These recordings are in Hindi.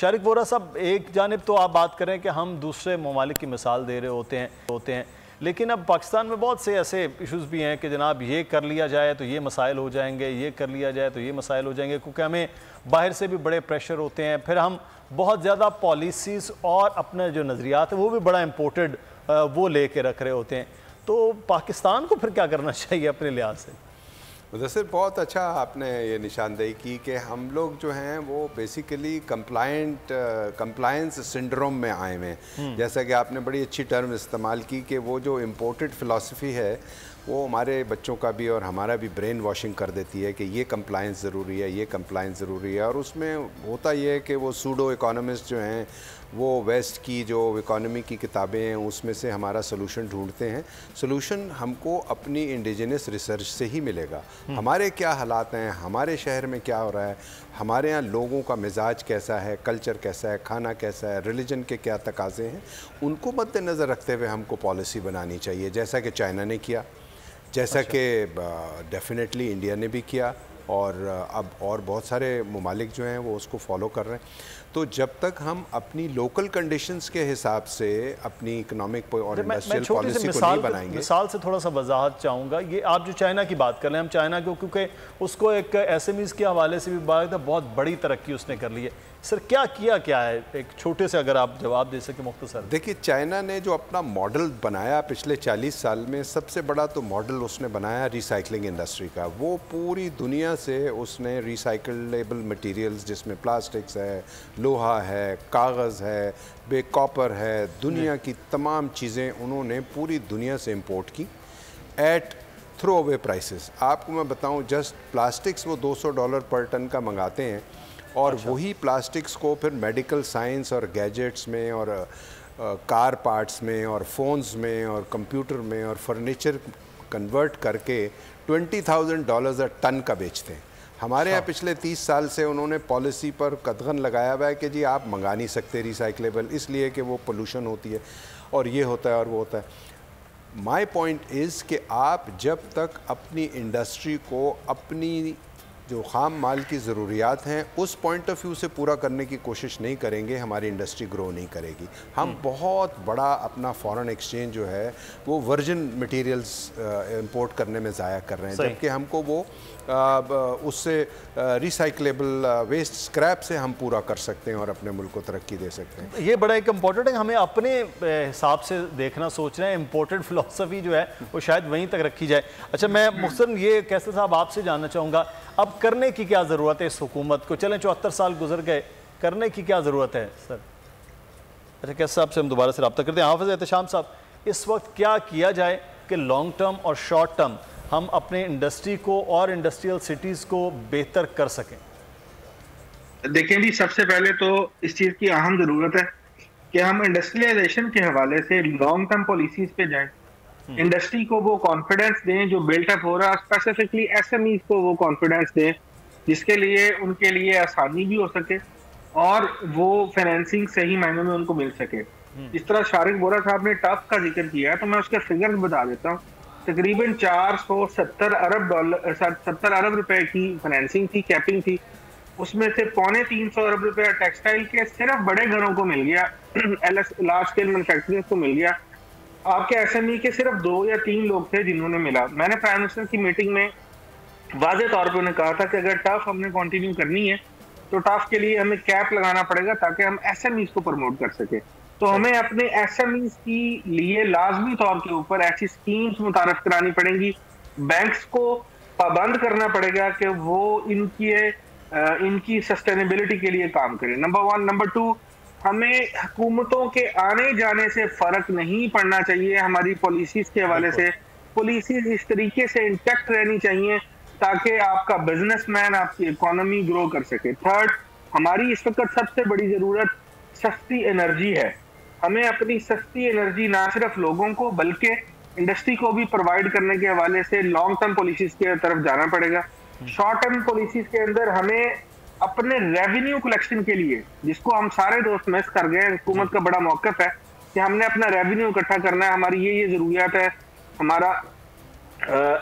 शारिक वोरा साहब, एक जानिब तो आप बात करें कि हम दूसरे ममालिक की मिसाल दे रहे होते हैं, लेकिन अब पाकिस्तान में बहुत से ऐसे इश्यूज़ भी हैं कि जनाब ये कर लिया जाए तो ये मसाइल हो जाएंगे, ये कर लिया जाए तो ये मसाइल हो जाएंगे, क्योंकि हमें बाहर से भी बड़े प्रेशर होते हैं। फिर हम बहुत ज़्यादा पॉलिसीज़ और अपने जो नज़रियात है वो भी बड़ा इम्पोर्टेड वो ले कर रख रहे होते हैं। तो पाकिस्तान को फिर क्या करना चाहिए अपने लिहाज से? मुदस्सिर, बहुत अच्छा आपने ये निशानदेही की कि हम लोग जो हैं वो बेसिकली कंप्लायंस सिंड्रोम में आए हुए हैं। जैसा कि आपने बड़ी अच्छी टर्म इस्तेमाल की कि वो जो इम्पोर्टेड फ़िलासफ़ी है वो हमारे बच्चों का भी और हमारा भी ब्रेन वॉशिंग कर देती है कि ये कंप्लायंस ज़रूरी है, ये कंप्लायंस ज़रूरी है। और उसमें होता ये है कि वो सूडो इकोनॉमिस्ट जो हैं वो वेस्ट की जो इकोनॉमी की किताबें हैं उसमें से हमारा सोल्यूशन ढूंढते हैं। सोल्यूशन हमको अपनी इंडिजिनस रिसर्च से ही मिलेगा। हमारे क्या हालात हैं, हमारे शहर में क्या हो रहा है, हमारे यहाँ लोगों का मिजाज कैसा है, कल्चर कैसा है, खाना कैसा है, रिलीजन के क्या तकाज़े हैं, उनको मद्देनज़र रखते हुए हमको पॉलिसी बनानी चाहिए, जैसा कि चाइना ने किया, जैसा कि डेफिनेटली इंडिया ने भी किया, और अब और बहुत सारे ममालिक जो हैं वो उसको फॉलो कर रहे हैं। तो जब तक हम अपनी लोकल कंडीशंस के हिसाब से अपनी इकोनॉमिक और इंडस्ट्रियल पॉलिसी को नहीं बनाएंगे। मिसाल से थोड़ा सा वजाहत चाहूँगा। ये आप जो चाइना की बात कर रहे हैं, हम चाइना को, क्योंकि उसको एक SMEs के हवाले से भी बात है, बहुत बड़ी तरक्की उसने कर ली है। सर क्या है, एक छोटे से अगर आप जवाब दे सके मुख्तसर। देखिए, चाइना ने जो अपना मॉडल बनाया पिछले 40 साल में, सबसे बड़ा तो मॉडल उसने बनाया रिसाइकलिंग इंडस्ट्री का। वो पूरी दुनिया से उसने रिसाइकलेबल मटेरियल्स जिसमें प्लास्टिक्स है, लोहा है, कागज़ है, कॉपर है, दुनिया की तमाम चीज़ें उन्होंने पूरी दुनिया से इंपोर्ट की एट थ्रो अवे प्राइसेस। आपको मैं बताऊं, जस्ट प्लास्टिक्स वो $200 पर टन का मंगाते हैं, और वही प्लास्टिक्स को फिर मेडिकल साइंस और गैजेट्स में और कार पार्ट्स में और फ़ोन्स में और कंप्यूटर में और फर्नीचर कन्वर्ट करके $20,000 अ टन का बेचते हैं। हमारे यहाँ पिछले 30 साल से उन्होंने पॉलिसी पर कदगन लगाया हुआ है कि जी आप मंगा नहीं सकते रिसाइकलेबल, इसलिए कि वो पोल्यूशन होती है और ये होता है और वो होता है। माय पॉइंट इज़ कि आप जब तक अपनी इंडस्ट्री को अपनी जो ख़ाम माल की ज़रूरियात हैं उस पॉइंट ऑफ व्यू से पूरा करने की कोशिश नहीं करेंगे, हमारी इंडस्ट्री ग्रो नहीं करेगी। हम बहुत बड़ा अपना फॉरेन एक्सचेंज जो है वो वर्जिन मटेरियल्स इंपोर्ट करने में ज़ाया कर रहे हैं, जबकि हमको वो उससे रिसाइकलेबल वेस्ट स्क्रैप से हम पूरा कर सकते हैं और अपने मुल्क को तरक्की दे सकते हैं। ये बड़ा एक इम्पोर्टेंट है, हमें अपने हिसाब से देखना, सोच रहे हैं। इम्पोर्टेंट फिलोसफी जो है वो शायद वहीं तक रखी जाए। अच्छा, मैं मुख्तसर ये कैसर साहब आपसे जानना चाहूँगा, अब करने की क्या ज़रूरत है इस हुकूमत को? चलें 74 साल गुजर गए, करने की क्या ज़रूरत है सर? अच्छा, कैसर साहब से हम दोबारा से रब्ता करते हैं। हाफिज़ एहतशाम साहब, इस वक्त क्या किया जाए कि लॉन्ग टर्म और शॉर्ट टर्म हम अपने इंडस्ट्री को और इंडस्ट्रियल सिटीज़ को बेहतर कर सकें? देखें जी, सबसे पहले तो इस चीज़ की अहम ज़रूरत है कि हम इंडस्ट्रियलाइजेशन के हवाले से लॉन्ग टर्म पॉलिसीज़ पे जाएं, इंडस्ट्री को वो कॉन्फिडेंस दें जो बिल्टअप हो रहा है, स्पेसिफिकली SMEs को वो कॉन्फिडेंस दें जिसके लिए उनके लिए आसानी भी हो सके और वो फाइनेंसिंग सही मायनों में उनको मिल सके। जिस तरह शारिक वोरा साहब ने टफ का जिक्र किया है, तो मैं उसके फिगर्स बता देता हूँ। तकरीबन 70 अरब रुपए की फाइनेंसिंग थी, कैपिंग थी, उसमें से 350 अरब रुपए टेक्सटाइल के सिर्फ बड़े घरों को मिल गया, लार्ज स्केल मैन्युफैक्चरिंग को मिल गया। आपके SME के सिर्फ 2 या 3 लोग थे जिन्होंने मिला। मैंने प्राइम मिनिस्टर की मीटिंग में वाज़े तौर पर उन्हें कहा था कि अगर टफ हमने कंटिन्यू करनी है तो टफ के लिए हमें कैप लगाना पड़ेगा ताकि हम SMEs को प्रमोट कर सके। तो हमें अपने SMEs की लिए लाजमी तौर के ऊपर ऐसी स्कीम्स मुतारफ करानी पड़ेंगी। बैंक्स को पाबंद करना पड़ेगा कि वो इनकी सस्टेनेबिलिटी के लिए काम करें। नंबर 1। नंबर 2, हमें हुकूमतों के आने जाने से फर्क नहीं पड़ना चाहिए। हमारी पॉलिसीज के हवाले से पॉलिसीज इस तरीके से इंटैक्ट रहनी चाहिए ताकि आपका बिजनेसमैन आपकी इकोनॉमी ग्रो कर सके। 3rd, हमारी इस वक्त सबसे बड़ी जरूरत सस्ती एनर्जी है। हमें अपनी सस्ती एनर्जी ना सिर्फ लोगों को बल्कि इंडस्ट्री को भी प्रोवाइड करने के हवाले से लॉन्ग टर्म पॉलिसीज की तरफ जाना पड़ेगा। शॉर्ट टर्म पॉलिसीज के अंदर हमें अपने रेवेन्यू कलेक्शन के लिए, जिसको हम सारे दोस्त मिस कर गए, हुकूमत का बड़ा मौक़िफ़ है कि हमने अपना रेवेन्यू इकट्ठा करना है, हमारी ये ज़रूरियात है, हमारा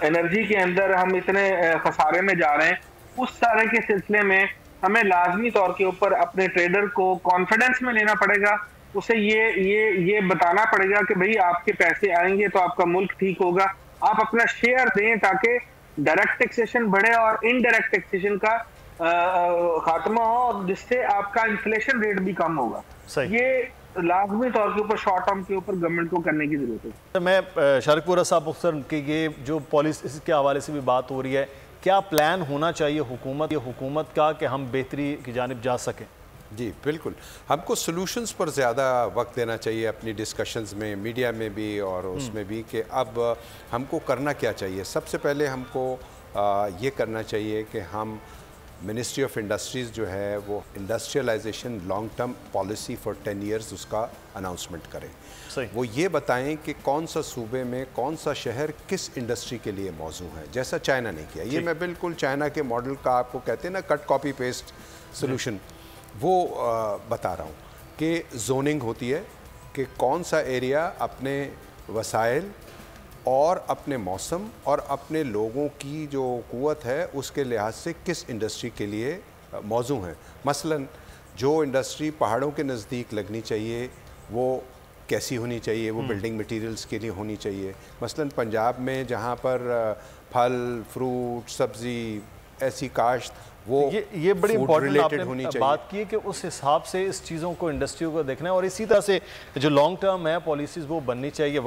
एनर्जी के अंदर हम इतने खसारे में जा रहे हैं, उस सारे के सिलसिले में हमें लाजमी तौर के ऊपर अपने ट्रेडर को कॉन्फिडेंस में लेना पड़ेगा, उसे ये बताना पड़ेगा कि भाई आपके पैसे आएंगे तो आपका मुल्क ठीक होगा, आप अपना शेयर दें ताकि डायरेक्ट टैक्सेशन बढ़े और इनडायरेक्ट टैक्सेशन का खात्मा हो, जिससे आपका इन्फ्लेशन रेट भी कम होगा। ये लाजमी तौर के ऊपर शॉर्ट टर्म के ऊपर गवर्नमेंट को करने की जरूरत है। मैं शारिकपुरा साहब मुख्तर की ये जो पॉलिसी के हवाले से भी बात हो रही है, क्या प्लान होना चाहिए हुकूमत का कि हम बेहतरी की जानिब जा सकें? जी बिल्कुल, हमको सॉल्यूशंस पर ज़्यादा वक्त देना चाहिए अपनी डिस्कशंस में, मीडिया में भी और उसमें भी, कि अब हमको करना क्या चाहिए। सबसे पहले हमको ये करना चाहिए कि हम मिनिस्ट्री ऑफ इंडस्ट्रीज़ जो है वो industrialization long term policy for 10 years उसका अनाउंसमेंट करें। सही। वो ये बताएं कि कौन सा सूबे में कौन सा शहर किस इंडस्ट्री के लिए मौजू है, जैसा चाइना ने किया। ये मैं बिल्कुल चाइना के मॉडल का, आपको कहते हैं ना कट कॉपी पेस्ट सोल्यूशन, वो बता रहा हूँ कि जोनिंग होती है कि कौन सा एरिया अपने वसाइल और अपने मौसम और अपने लोगों की जो क़ुव्वत है उसके लिहाज से किस इंडस्ट्री के लिए मौजू हैं। मसलन जो इंडस्ट्री पहाड़ों के नज़दीक लगनी चाहिए वो कैसी होनी चाहिए, वो बिल्डिंग मटेरियल्स के लिए होनी चाहिए। मसलन पंजाब में जहाँ पर फल फ्रूट सब्ज़ी ऐसी काश्त, वो ये बड़ी इंपॉर्टेंट आपने होनी चाहिए। बात की है कि उस हिसाब से इस चीज़ों को, इंडस्ट्रियों को देखना है और इसी तरह से जो लॉन्ग टर्म है पॉलिसीज़ वो बननी चाहिए।